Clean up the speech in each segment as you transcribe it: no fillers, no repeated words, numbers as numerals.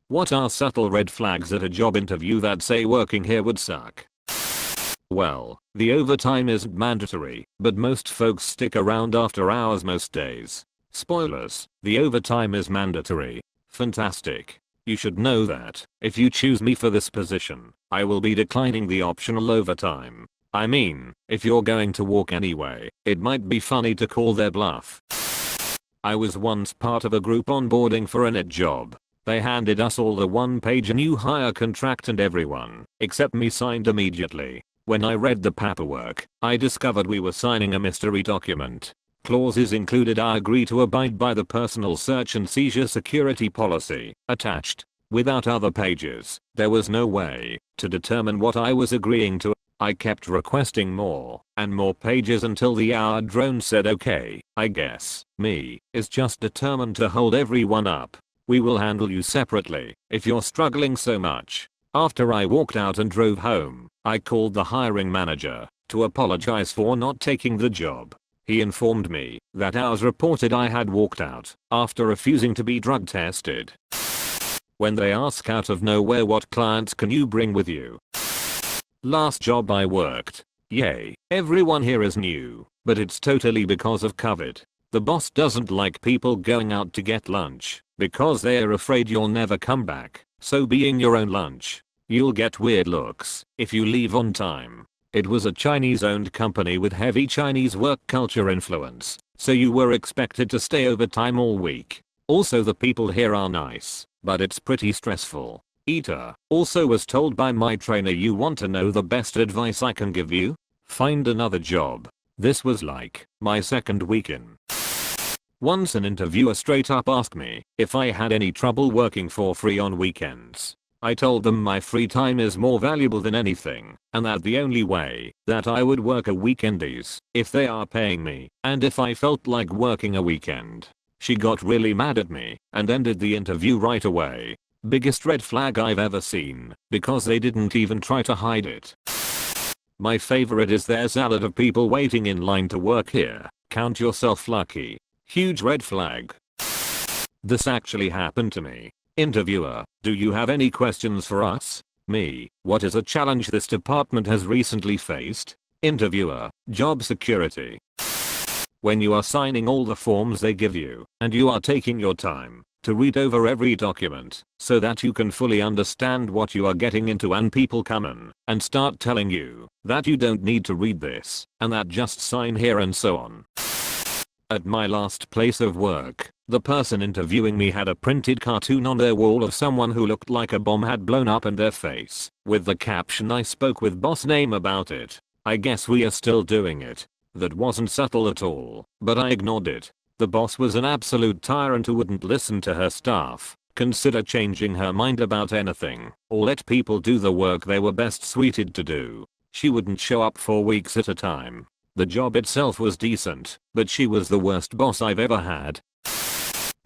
What are subtle red flags at a job interview that say working here would suck? Well, the overtime isn't mandatory, but most folks stick around after hours most days. Spoilers, the overtime is mandatory. Fantastic. You should know that, if you choose me for this position, I will be declining the optional overtime. I mean, if you're going to walk anyway, it might be funny to call their bluff. I was once part of a group onboarding for a net job. They handed us all the one-page new hire contract and everyone, except me, signed immediately. When I read the paperwork, I discovered we were signing a mystery document. Clauses included I agree to abide by the personal search and seizure security policy attached. Without other pages, there was no way to determine what I was agreeing to. I kept requesting more and more pages until the hour drone said okay, I guess me is just determined to hold everyone up. We will handle you separately if you're struggling so much. After I walked out and drove home, I called the hiring manager to apologize for not taking the job. He informed me that hours reported I had walked out after refusing to be drug tested. When they ask out of nowhere what clients can you bring with you? Last job I worked. Yay, everyone here is new, but it's totally because of COVID. The boss doesn't like people going out to get lunch because they're afraid you'll never come back, so being your own lunch. You'll get weird looks if you leave on time. It was a Chinese-owned company with heavy Chinese work culture influence, so you were expected to stay overtime all week. Also, the people here are nice, but it's pretty stressful. Eater also was told by my trainer, you want to know the best advice I can give you? Find another job. This was like my second week in. Once an interviewer straight up asked me if I had any trouble working for free on weekends. I told them my free time is more valuable than anything, and that the only way that I would work a weekend is if they are paying me, and if I felt like working a weekend. She got really mad at me and ended the interview right away. Biggest red flag I've ever seen, because they didn't even try to hide it. My favorite is their salad of people waiting in line to work here. Count yourself lucky. Huge red flag. This actually happened to me. Interviewer, do you have any questions for us? Me, what is a challenge this department has recently faced? Interviewer, job security. When you are signing all the forms they give you, and you are taking your time to read over every document so that you can fully understand what you are getting into, and people come in and start telling you that you don't need to read this and that just sign here and so on. At my last place of work, the person interviewing me had a printed cartoon on their wall of someone who looked like a bomb had blown up in their face, with the caption, I spoke with boss name about it. I guess we are still doing it. That wasn't subtle at all, but I ignored it. The boss was an absolute tyrant who wouldn't listen to her staff, consider changing her mind about anything, or let people do the work they were best suited to do. She wouldn't show up for weeks at a time. The job itself was decent, but she was the worst boss I've ever had.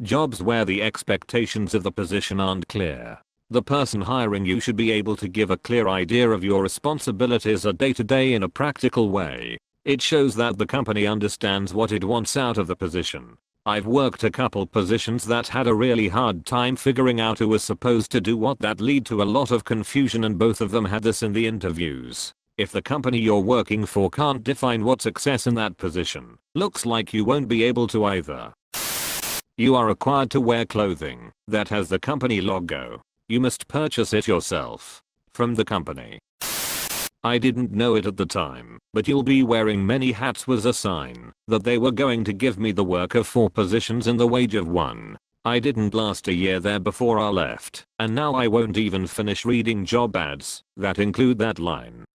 Jobs where the expectations of the position aren't clear. The person hiring you should be able to give a clear idea of your responsibilities day to day in a practical way. It shows that the company understands what it wants out of the position. I've worked a couple positions that had a really hard time figuring out who was supposed to do what. That lead to a lot of confusion, and both of them had this in the interviews. If the company you're working for can't define what success in that position looks like, you won't be able to either. You are required to wear clothing that has the company logo. You must purchase it yourself from the company. I didn't know it at the time, but you'll be wearing many hats was a sign that they were going to give me the work of 4 positions and the wage of 1. I didn't last a year there before I left, and now I won't even finish reading job ads that include that line.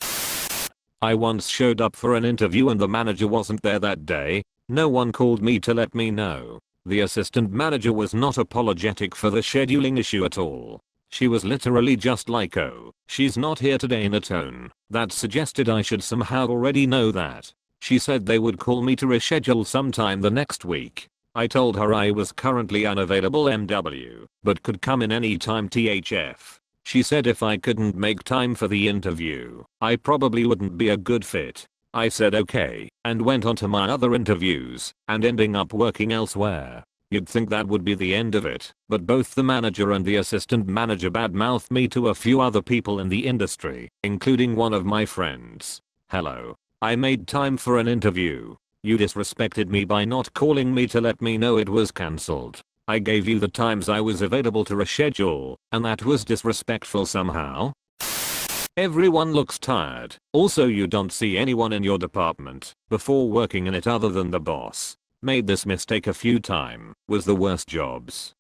I once showed up for an interview and the manager wasn't there that day. No one called me to let me know. The assistant manager was not apologetic for the scheduling issue at all. She was literally just like, oh, she's not here today, in a tone that suggested I should somehow already know that. She said they would call me to reschedule sometime the next week. I told her I was currently unavailable MW, but could come in any time THF. She said if I couldn't make time for the interview, I probably wouldn't be a good fit. I said okay, and went on to my other interviews, and ending up working elsewhere. You'd think that would be the end of it, but both the manager and the assistant manager badmouthed me to a few other people in the industry, including one of my friends. Hello. I made time for an interview. You disrespected me by not calling me to let me know it was cancelled. I gave you the times I was available to reschedule, and that was disrespectful somehow? Everyone looks tired. Also, you don't see anyone in your department before working in it other than the boss. Made this mistake a few times. Was the worst jobs.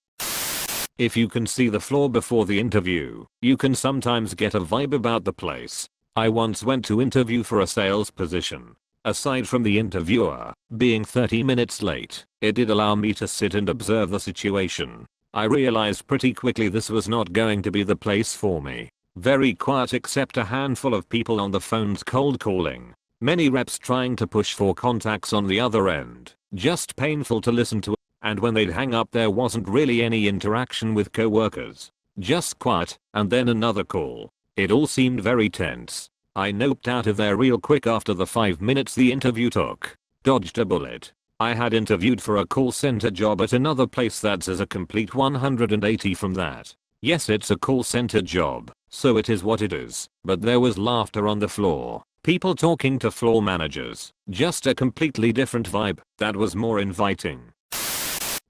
If you can see the floor before the interview, you can sometimes get a vibe about the place. I once went to interview for a sales position. Aside from the interviewer being 30 minutes late, it did allow me to sit and observe the situation. I realized pretty quickly this was not going to be the place for me. Very quiet except a handful of people on the phones cold calling. Many reps trying to push for contacts on the other end. Just painful to listen to, and when they'd hang up there wasn't really any interaction with coworkers. Just quiet, and then another call. It all seemed very tense. I noped out of there real quick after the 5 minutes the interview took. Dodged a bullet. I had interviewed for a call center job at another place that's as a complete 180 from that. Yes, it's a call center job, so it is what it is, but there was laughter on the floor. People talking to floor managers. Just a completely different vibe that was more inviting.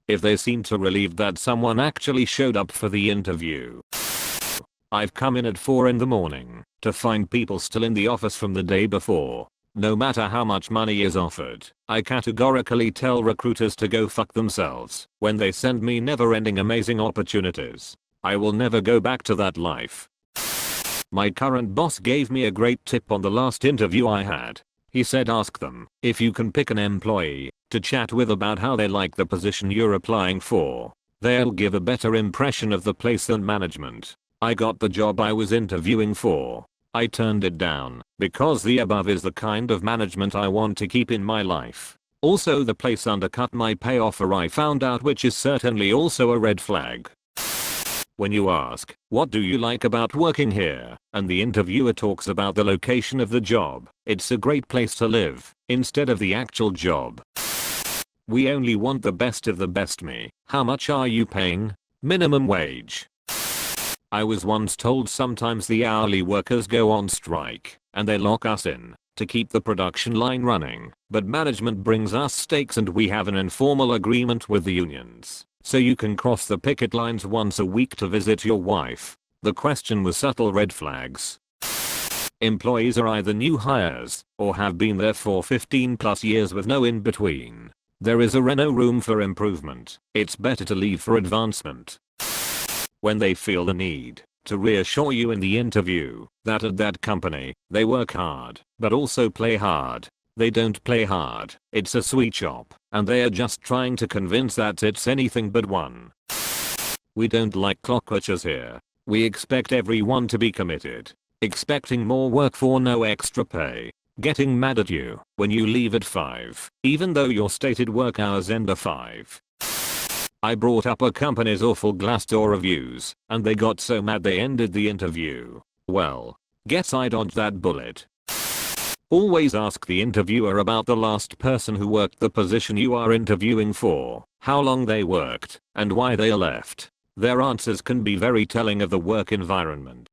If they seemed to relieved that someone actually showed up for the interview. I've come in at 4 in the morning to find people still in the office from the day before. No matter how much money is offered, I categorically tell recruiters to go fuck themselves when they send me never-ending amazing opportunities. I will never go back to that life. My current boss gave me a great tip on the last interview I had. He said ask them if you can pick an employee to chat with about how they like the position you're applying for. They'll give a better impression of the place than management. I got the job I was interviewing for. I turned it down because the above is the kind of management I want to keep in my life. Also, the place undercut my pay offer, I found out, which is certainly also a red flag. When you ask, what do you like about working here, and the interviewer talks about the location of the job, it's a great place to live, instead of the actual job. We only want the best of the best. Me. How much are you paying? Minimum wage. I was once told sometimes the hourly workers go on strike, and they lock us in to keep the production line running, but management brings us steaks and we have an informal agreement with the unions. So you can cross the picket lines once a week to visit your wife. The question was subtle red flags. Employees are either new hires or have been there for 15 plus years with no in between. There is no room for improvement. It's better to leave for advancement. When they feel the need to reassure you in the interview that at that company they work hard but also play hard. They don't play hard. It's a sweet shop, and they are just trying to convince that it's anything but one. We don't like clock watchers here. We expect everyone to be committed. Expecting more work for no extra pay. Getting mad at you when you leave at 5, even though your stated work hours end at 5. I brought up a company's awful Glassdoor reviews, and they got so mad they ended the interview. Well, guess I dodged that bullet. Always ask the interviewer about the last person who worked the position you are interviewing for, how long they worked, and why they left. Their answers can be very telling of the work environment.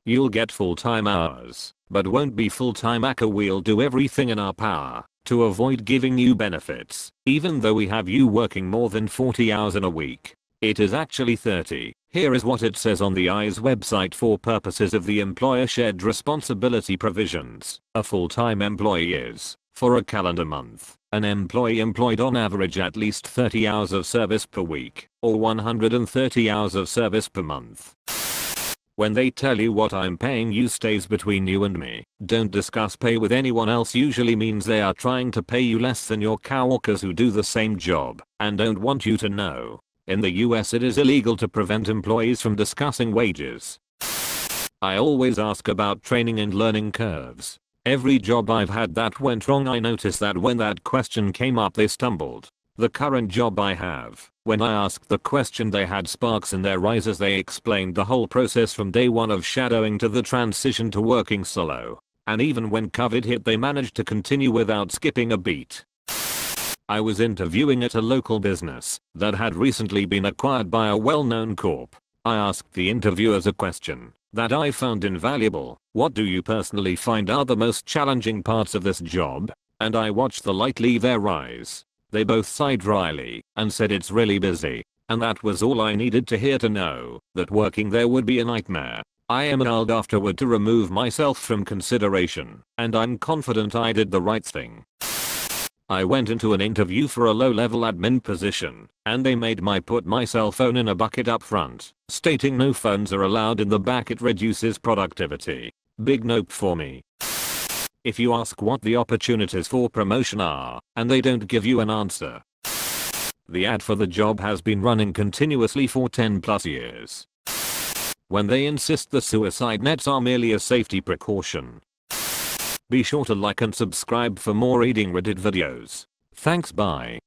You'll get full-time hours, but won't be full-time. We'll do everything in our power to avoid giving you benefits, even though we have you working more than 40 hours in a week. It is actually 30. Here is what it says on the I's website for purposes of the employer shared responsibility provisions. A full-time employee is, for a calendar month, an employee employed on average at least 30 hours of service per week, or 130 hours of service per month. When they tell you what I'm paying you stays between you and me. Don't discuss pay with anyone else. Usually means they are trying to pay you less than your coworkers who do the same job and don't want you to know. In the US it is illegal to prevent employees from discussing wages. I always ask about training and learning curves. Every job I've had that went wrong, I noticed that when that question came up they stumbled. The current job I have, when I asked the question they had sparks in their eyes as they explained the whole process from day one of shadowing to the transition to working solo. And even when COVID hit they managed to continue without skipping a beat. I was interviewing at a local business that had recently been acquired by a well-known corp. I asked the interviewers a question that I found invaluable. What do you personally find are the most challenging parts of this job? And I watched the light leave their eyes. They both sighed dryly and said it's really busy. And that was all I needed to hear to know that working there would be a nightmare. I emailed afterward to remove myself from consideration, and I'm confident I did the right thing. I went into an interview for a low-level admin position, and they made me put my cell phone in a bucket up front, stating no phones are allowed in the back, it reduces productivity. Big nope for me. If you ask what the opportunities for promotion are, and they don't give you an answer. The ad for the job has been running continuously for 10 plus years. When they insist the suicide nets are merely a safety precaution. Be sure to like and subscribe for more reading Reddit videos. Thanks, bye.